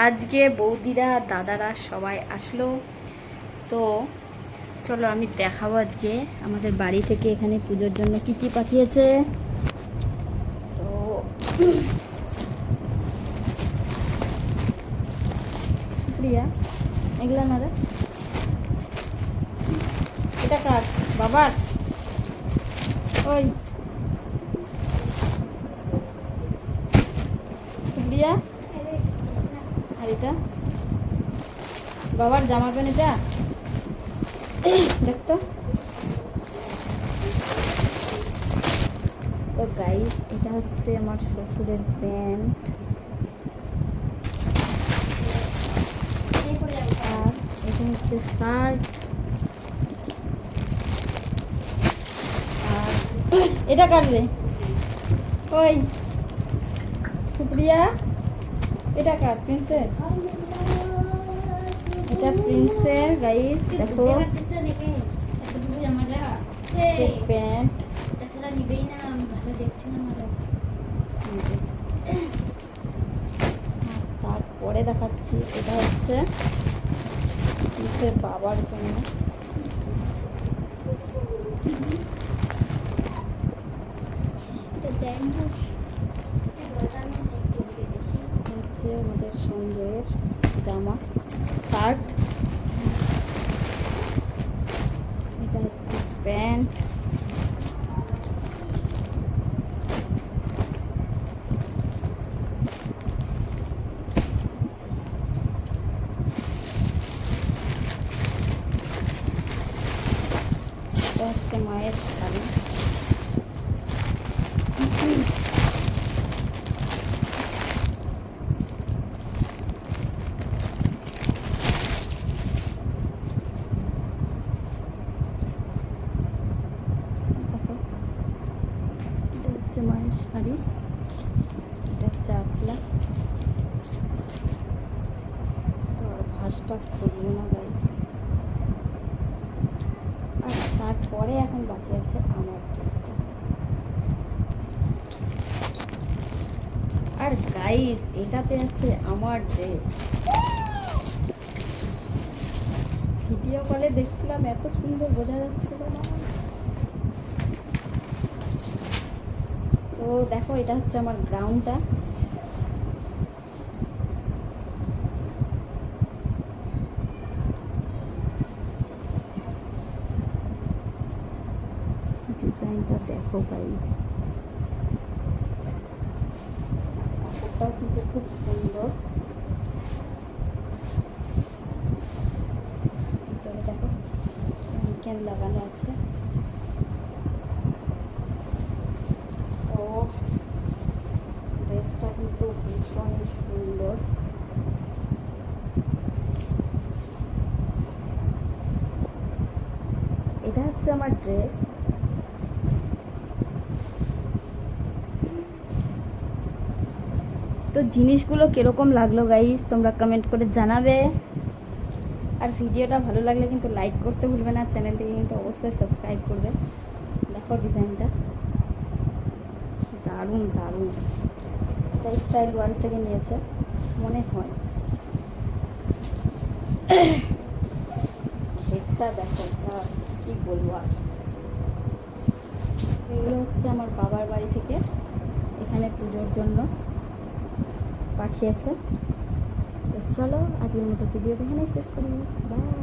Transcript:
আজকে বৌদিরা দাদারা সবাই আসলো। তো চলো আমি দেখাবো আজকে আমাদের বাড়ি থেকে এখানে পুজোর জন্য কি কি পাঠিয়েছে। তো প্রিয়া এগুলা না রে, এটা কার বাবার? ওই প্রিয়া, আর এটা বাবার জামা প্যান্ট, এটা দেখতো। তো গাইস এটা হচ্ছে আমার শ্বশুরের প্যান্ট, আর এটা হচ্ছে শার্ট, আর এটা কাটবে ওই সুপ্রিয়া, এটা কার প্রিন্সের, এটা প্রিন্সের গাইস দেখো প্যান্ট। তারপরে দেখাচ্ছি এটা হচ্ছে প্রিন্সের বাবার জন্য, হচ্ছে আমাদের সঞ্জয়ের জামা শার্ট, এটা হচ্ছে প্যান্ট, এটা হচ্ছে মায়ের শাড়ি, মায়ের শাড়ি, এটা হচ্ছে আঁচলা। তো আর ভাঁজটা খুলবো না গাইস। আর তারপরে এখন বাকি আছে আমার ড্রেসটা। আর গাইস এটাতে আছে আমার ড্রেস। ভিডিও কলে দেখছিলাম এত সুন্দর বোঝা যাচ্ছিল না। তো দেখো এটা হচ্ছে আমার গ্রাউন্ডটা, ডিজাইনটা দেখো গাইস, কাপড়টাও কিন্তু খুব সুন্দর। ভিতরে দেখো ক্যান লাগানো আছে। ও ড্রেসটা কিন্তু ভীষণ সুন্দর। এটা হচ্ছে আমার ড্রেস। তো জিনিসগুলো কিরকম লাগলো গাইস তোমরা কমেন্ট করে জানাবে। আর ভিডিওটা ভালো লাগলে কিন্তু লাইক করতে ভুলবে না, চ্যানেলটিকে কিন্তু অবশ্যই সাবস্ক্রাইব করবে। দেখো ডিজাইনটা দারুণ দারুণ, এটা স্টাইল ওয়ার্ল্ড থেকে নিয়েছে মনে হয়। হেডটা দেখো কি বলবো আর। এগুলো হচ্ছে আমার বাবার বাড়ি থেকে এখানে পুজোর জন্য পাঠিয়েছে। তো চলো আজকের মতো ভিডিওটা এখানে শেষ করি, বাই।